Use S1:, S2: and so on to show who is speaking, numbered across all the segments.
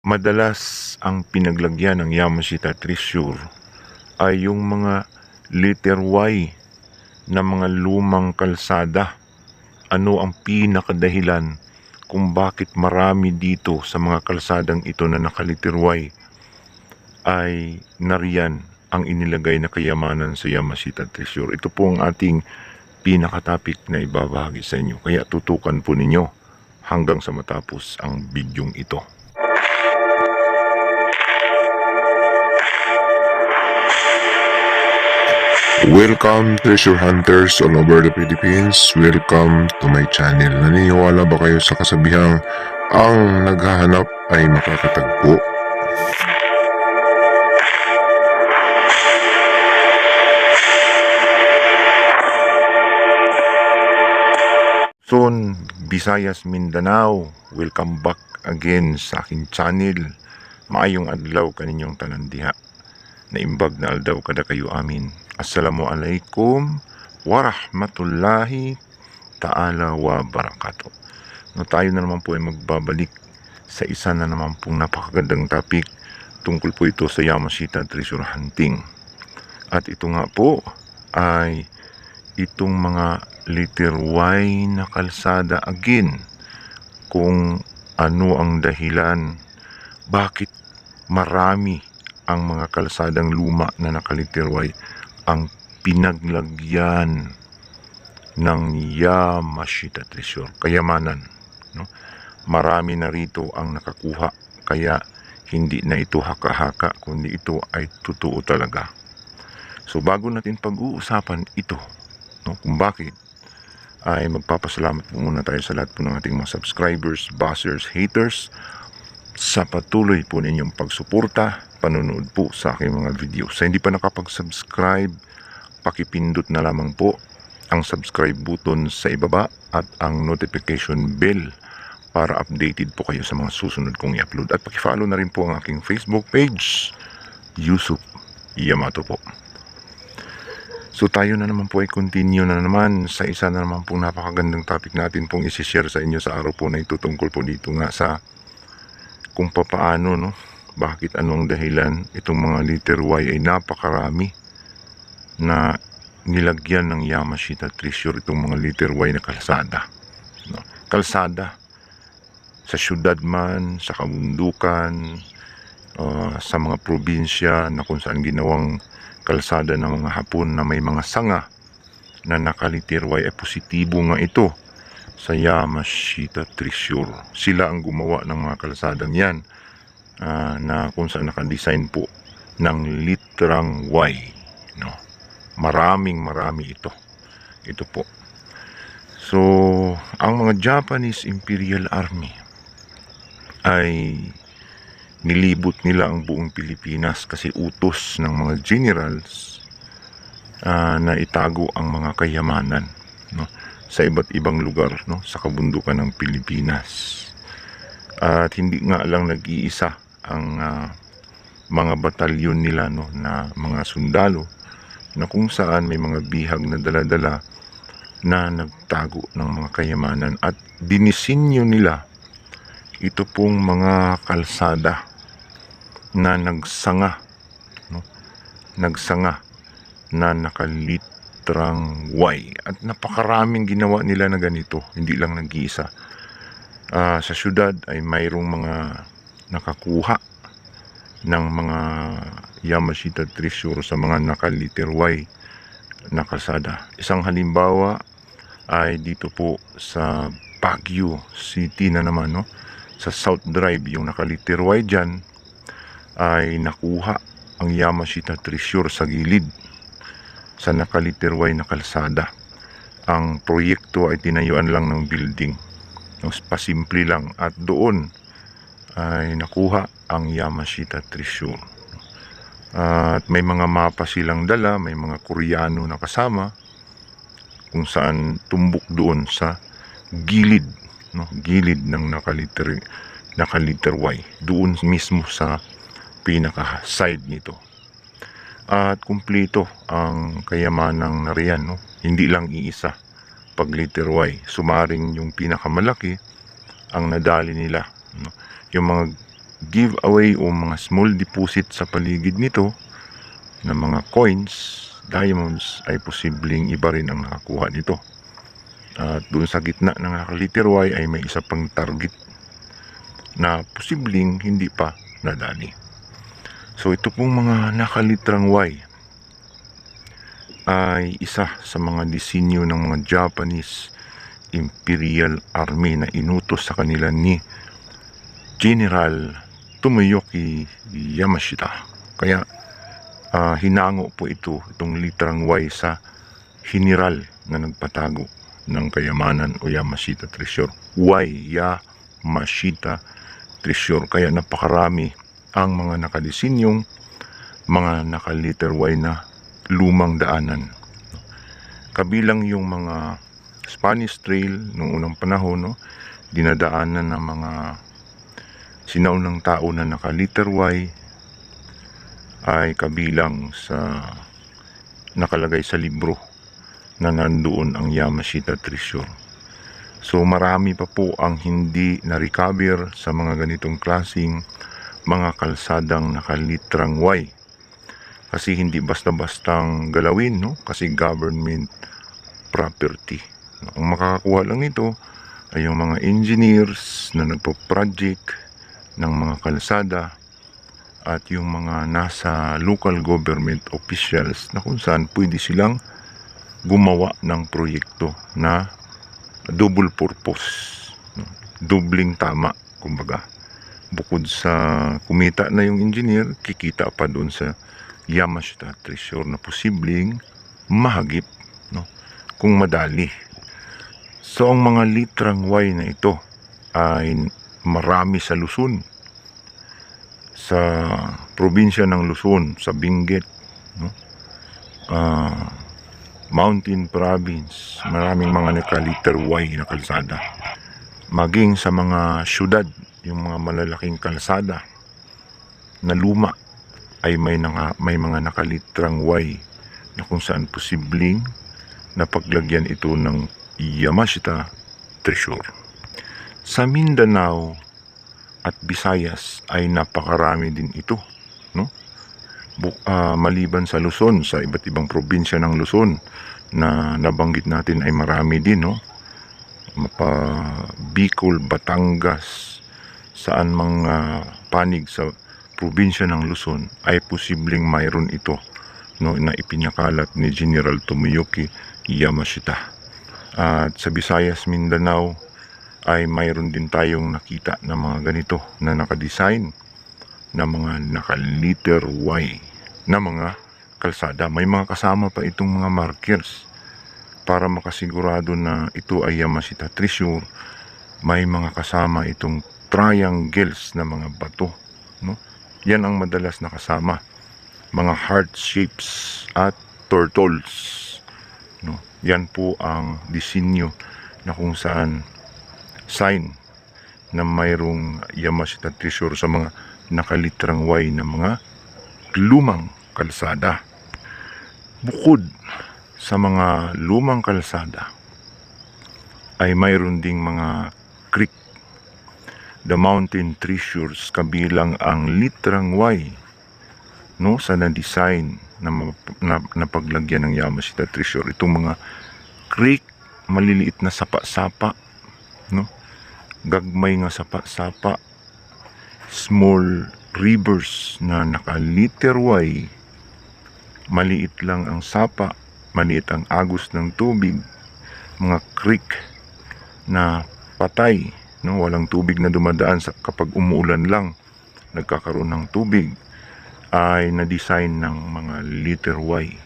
S1: Madalas ang pinaglagyan ng Yamashita Treasure ay yung mga letter Y na mga lumang kalsada. Ano ang pinakadahilan kung bakit marami dito sa mga kalsadang ito na nakaliter Y ay nariyan ang inilagay na kayamanan sa Yamashita Treasure? Ito po ang ating pinaka-topic na ibabahagi sa inyo. Kaya tutukan po ninyo hanggang sa matapos ang bidyong ito.
S2: Welcome treasure hunters all over the Philippines. Welcome to my channel. Naniniwala ba kayo sa kasabihang ang naghahanap ay makakatagpo?
S1: Son, Visayas, Mindanao, welcome back again sa aking channel. Maayong adlaw kaninyong tanandiha. Naimbag na aldaw kada kayo amin. Assalamualaikum warahmatullahi ta'ala wa barakatuh. No, tayo na naman po ay magbabalik sa isa na naman pong napakagandang topic. Tungkol po ito sa Yamashita Treasure Hunting. At ito nga po ay itong mga letter Y na kalsada again. Kung ano ang dahilan, bakit marami ang mga kalsadang luma na nakaliter Y ang pinaglagyan ng Yamashita Treasure, kayamanan, no? Marami na rito ang nakakuha, kaya hindi na ito haka-haka, kundi ito ay totoo talaga. So bago natin pag-uusapan ito, no, kung bakit, ay magpapasalamat po muna tayo sa lahat po ng ating mga subscribers, buzzers, haters sa patuloy po ninyong pagsuporta, panonood po sa aking mga video. Sa hindi pa nakapag-subscribe, pakipindot na lamang po ang subscribe button sa ibaba at ang notification bell para updated po kayo sa mga susunod kong i-upload. At pakifollow na rin po ang aking Facebook page, Yusuf Yamato po. So tayo na naman po ay continue na naman sa isa na naman pong napakagandang topic natin pong isi-share sa inyo sa araw po na ito, tungkol po dito nga sa kung papaano, no, bakit anong dahilan itong mga letter Y ay napakarami na nilagyan ng Yamashita Treasure, itong mga letter Y na kalsada, no? Kalsada sa syudad man, sa kabundukan, sa mga probinsya na kung saan ginawang kalsada ng mga Hapon na may mga sanga na nakaliter Y, ay positibo nga ito sa Yamashita Treasure. Sila ang gumawa ng mga kalsadang yan, na kung saan nakadesign po ng literang Y, no? Marami ito po. So ang mga Japanese Imperial Army ay nilibot nila ang buong Pilipinas kasi utos ng mga generals na itago ang mga kayamanan, no, sa iba't ibang lugar, no, sa kabundukan ng Pilipinas. At hindi nga lang nag-iisa ang mga batalyon nila, no, na mga sundalo na kung saan may mga bihag na dala-dala na nagtago ng mga kayamanan, at dinisenyo nila ito pong mga kalsada na nagsanga, no, nagsanga na nakalitrang Y, at napakaraming ginawa nila na ganito, hindi lang nag-iisa. Sa syudad ay mayroong mga nakakuha ng mga Yamashita Treasure sa mga nakaliter Y na kalsada. Isang halimbawa ay dito po sa Baguio City na naman, no, sa South Drive, yung nakaliter Y dyan ay nakuha ang Yamashita Treasure sa gilid sa nakaliter Y na kalsada. Ang proyekto ay tinayuan lang ng building, no, pasimple lang, at doon ay nakuha ang Yamashita Treasure. At may mga mapa silang dala, may mga Koreano na kasama, kung saan tumbok doon sa gilid, no, gilid ng nakaliter Y, doon mismo sa pinaka side nito. At kumpleto ang kayamanang nariyan, no? Hindi lang iisa pag letter Y, sumaring yung pinakamalaki ang nadali nila, no? Yung mga giveaway o mga small deposit sa paligid nito na mga coins, diamonds, ay posibleng iba rin ang nakakuha nito. At doon sa gitna ng nakaliter Y ay may isa pang target na posibleng hindi pa nadali. So ito pong mga nakalitrang Y ay isa sa mga disenyo ng mga Japanese Imperial Army na inutos sa kanila ni General Tomoyoki Yamashita. Kaya hinango po itong litrang Y sa general na nagpatago ng kayamanan o Yamashita Treasure. Y, Yamashita Treasure. Kaya napakarami ang mga nakadisenyong mga nakaliter Y na lumang daanan. Kabilang yung mga Spanish Trail noong unang panahon, no? Dinadaanan ng mga sinaunang tao na nakaliter Y ay kabilang sa nakalagay sa libro na nandoon ang Yamashita Treasure. So marami pa po ang hindi na-recover sa mga ganitong klaseng mga kalsadang nakalitrang Y. Kasi hindi basta-bastang galawin, no? Kasi government property. Ang makakakuha lang nito ay yung mga engineers na nagpo-project ng mga kalsada at yung mga nasa local government officials na kung saan pwede silang gumawa ng proyekto na double purpose, no? Dubling tama, kumbaga. Bukod sa kumita na yung engineer, kikita pa doon sa Yamashita Treasure na posibleng mahagip, no? Kung madali. So ang mga litrang Y na ito ay marami sa Luzon, sa probinsya ng Luzon, sa Benguet, no? Mountain Province, maraming mga nakaliter Y na kalsada. Maging sa mga syudad, yung mga malalaking kalsada na luma ay may mga nakalitrang Y na kung saan posibleng napaglagyan ito ng Yamashita Treasure. Sa Mindanao at Visayas ay napakarami din ito, no? Maliban sa Luzon, sa iba't ibang probinsya ng Luzon na nabanggit natin ay marami din, no? Bicol, Batangas, saan mga panig sa probinsya ng Luzon ay posibleng mayroon ito, no, na ipinakalat ni General Tomoyoki Yamashita. At sa Visayas, Mindanao ay mayroon din tayong nakita na mga ganito na nakadesign na mga nakaliter Y na mga kalsada. May mga kasama pa itong mga markers para makasigurado na ito ay Yamashita Treasure. May mga kasama itong triangles na mga bato, no? Yan ang madalas na kasama, mga heart shapes at turtles, no? Yan po ang disenyo na kung saan sign na mayroong Yamashita Treasure sa mga nakalitrang Y na mga lumang kalsada. Bukod sa mga lumang kalsada ay mayroon ding mga creek, the mountain treasures, kabilang ang litrang Y, no, sa na-design na paglagyan ng Yamashita Treasure. Itong mga creek, maliliit na sapa-sapa, no? Gagmay nga sapa-sapa, small rivers na nakaliter Y, maliit lang ang sapa, maliit ang agos ng tubig, mga creek na patay, no? Walang tubig na dumadaan kapag umuulan lang nagkakaroon ng tubig, ay na-design ng mga liter Y,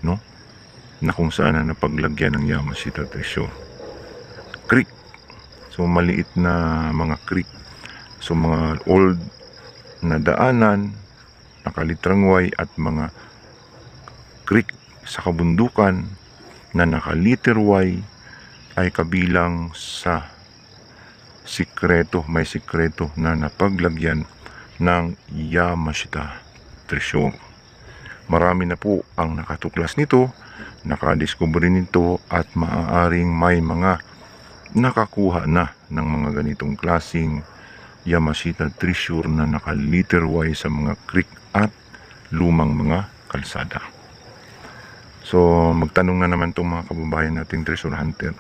S1: no? Na kung saan na napaglagyan ng Yamashita Treasure. Creek, so maliit na mga creek, so mga old na daanan, nakalitrang Y, at mga creek sa kabundukan na nakaliter Y ay kabilang sa may sikreto na napaglagyan ng Yamashita Treasure. Marami na po ang nakatuklas nito, nakadiskubre nito, at maaaring may mga nakakuha na ng mga ganitong klaseng Yamashita treasure na naka-letter Y sa mga creek at lumang mga kalsada. So, magtanong na naman itong mga kababayan nating treasure hunter.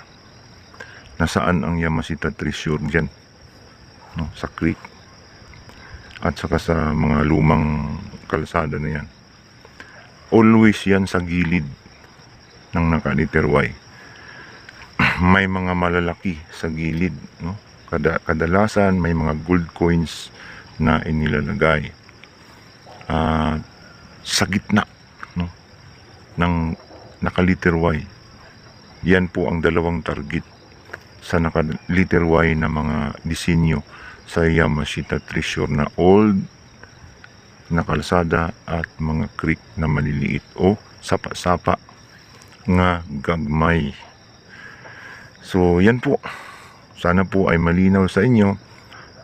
S1: Nasaan ang Yamashita treasure dyan? No, sa creek. At saka sa mga lumang kalsada na yan. Always yan sa gilid ng naka-letter Y. May mga malalaki sa gilid. No? Kadalasan may mga gold coins na inilalagay. Sa gitna, no, ng naka-letter Y. Yan po ang dalawang target sa naka-letter Y na mga disenyo sa Yamashita treasure na old na kalsada at mga creek na maliliit o sapa-sapa nga gagmay. So yan po, sana po ay malinaw sa inyo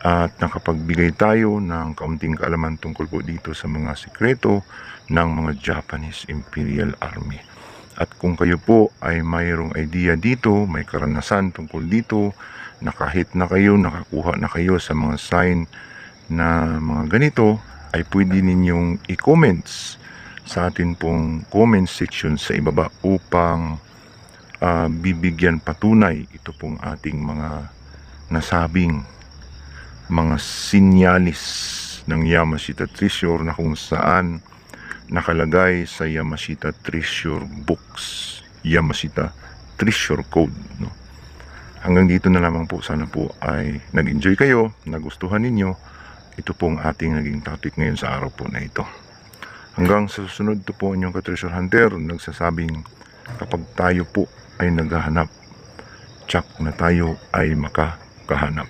S1: at nakapagbigay tayo ng kaunting kaalaman tungkol po dito sa mga sikreto ng mga Japanese Imperial Army. At kung kayo po ay mayroong idea dito, may karanasan tungkol dito, na kahit na kayo, nakakuha na kayo sa mga sign na mga ganito, ay pwede ninyong i-comments sa atin pong comment section sa ibaba upang bibigyan patunay ito pong ating mga nasabing mga sinyalis ng Yamashita treasure na kung saan nakalagay sa Yamashita treasure books, Yamashita treasure code, no? Hanggang dito na lamang po, sana po ay nag-enjoy kayo, nagustuhan ninyo ito pong ating naging topic ngayon sa araw po na ito. Hanggang sa susunod, ito po inyong ka-treasure hunter nagsasabing kapag tayo po ay naghahanap, tsak na tayo ay makakahanap.